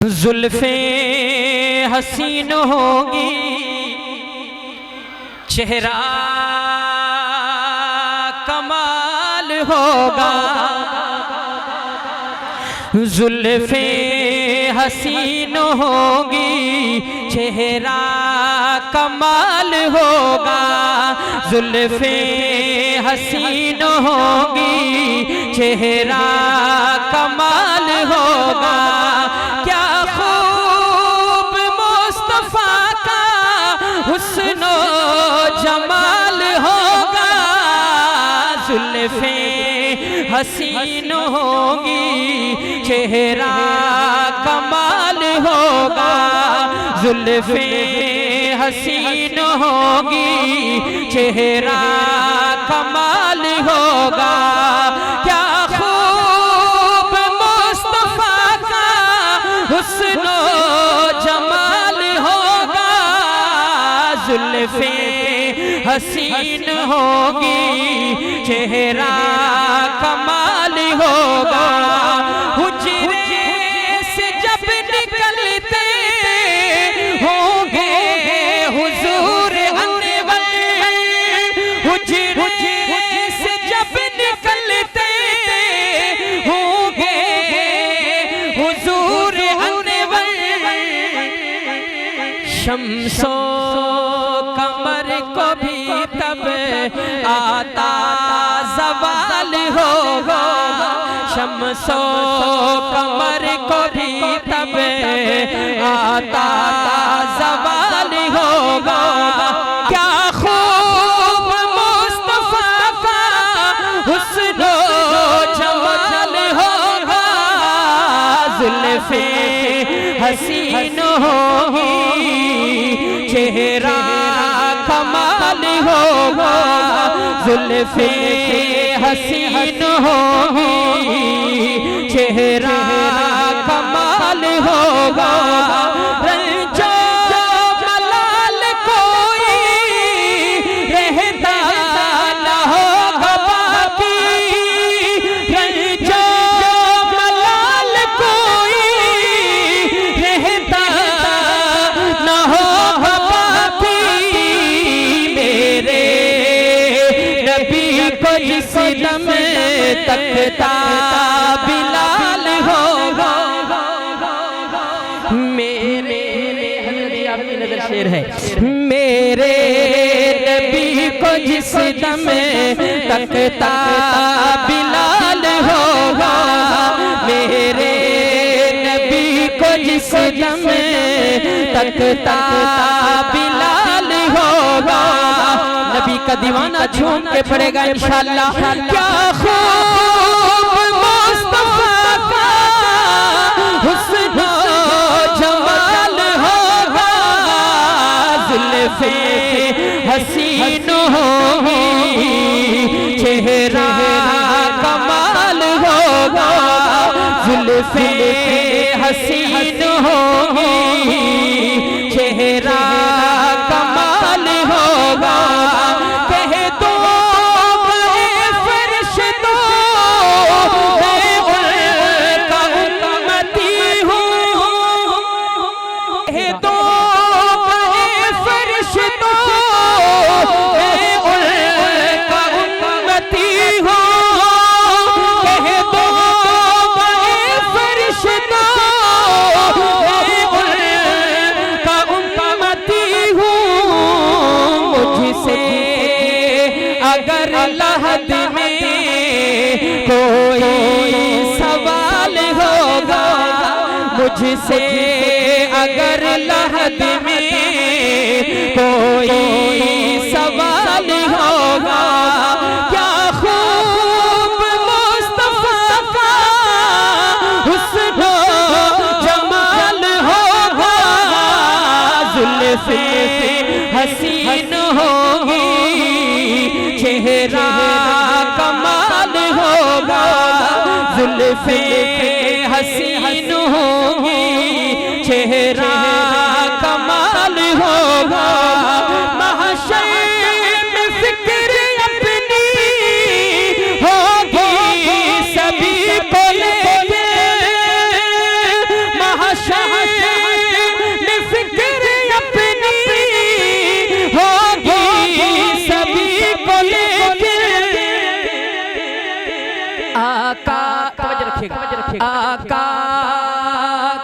जुल्फे हसीन होगी, चेहरा कमाल होगा। जुल्फे हसीन होगी, चेहरा कमाल होगा। जुल्फे हसीन होगी, चेहरा कमाल होगा। क्या खूब मुस्तफा का हुस्नो जमाल होगा। जुल्फे हसीन होगी, चेहरा कमाल होगा। जुल्फे हसीन होगी, चेहरा कमाल होगा। क्या खूब मुस्तफा का हुस्नो जमाल होगा। जुल्फे हसीन होगी, चेहरा कमाल होगा। हुजरे से जब निकलते होंगे हुजूर अनवर, हुजरे से जब निकलते होंगे हुजूर अनवर, शम्सो कमर को भी तब आता ज़वाल होगा। शम्सो कमर को भी तब आता ज़वाल होगा। क्या खूब मुस्तफा का हुस्नो जमाल होगा। जुल्फे हसीन होगी, चेहरा कमाल होगा। जुल्फे हसीन होगी, चेहरा कमाल होगा। रंजो मलाल कोई रहता न होगा बाकी। रंजो मलाल कोई रहता न होगा बाकी। मेरे नबी को जिस दम तकता बिलाल होगा। मेरे आपकी नजर शेर है। मेरे नबी को जिस दम तकता बिलाल होगा। मेरे नबी को जिस दम तकता बिलाल होगा। नबी का दीवाना झूम के पड़ेगा इंशाअल्लाह। क्या खूब मुस्तफा का हुस्नो जमाल होगा। जुल्फे हसीन होगी, चेहरा कमाल होगा। जुल्फे हसीन होगी, चेहरा कमाल होगा। कह दो फरिश्तो मैं उनका उम्मती हूँ। कह दो फरिश्तो मैं उनका उम्मती हूँ। कह दो फरिश्तो मैं उनका उम्मती हूँ। मुझसे अगर लहद में कोई सवाल होगा, मुझसे अगर लहद में कोई सवाल होगा। क्या खूब मुस्तफा का हुस्नो जमाल होगा। जुल्फे हसीन होगी, चेहरा कमाल होगा। जुल्फे हसीन होगी, चेहरा कमाल होगा। महशर में फिक्र अपनी होगी सभी को लेके। महशर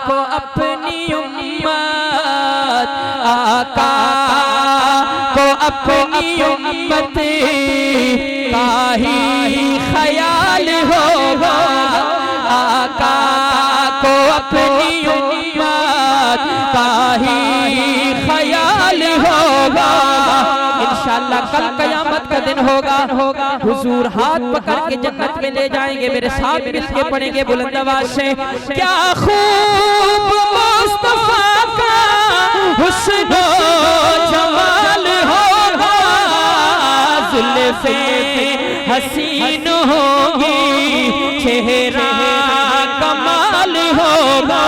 को अपनी उम्मत, आका को अपनी उम्मत का ही ख्याल होगा, आका को अपनी उम्मत का ही ख्याल होगा। इंशाअल्लाह कल क़यामत का दिन होगा, हुजूर हाथ पकड़ के जन्नत में ले जाएंगे, मेरे साथ मिलके पढ़ेंगे बुलंद आवाज से। क्या खूब मुस्तफा का हुस्न जमाल होगा, जुल्फ़े हसीन होगी, चेहरा कमाल होगा,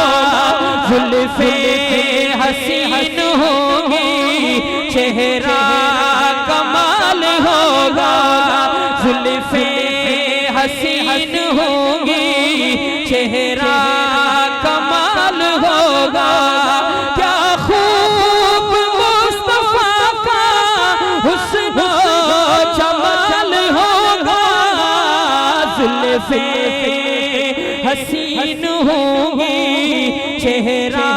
जुल्फ़े हसीन होगी, चेहरा कमाल होगा, जुल्फ़े हसीन होगी, चेहरा कमाल होगा। क्या खूब मुस्तफा का हुस्न जमाल होगा, जुल्फ़े हसीन होगी, चेहरा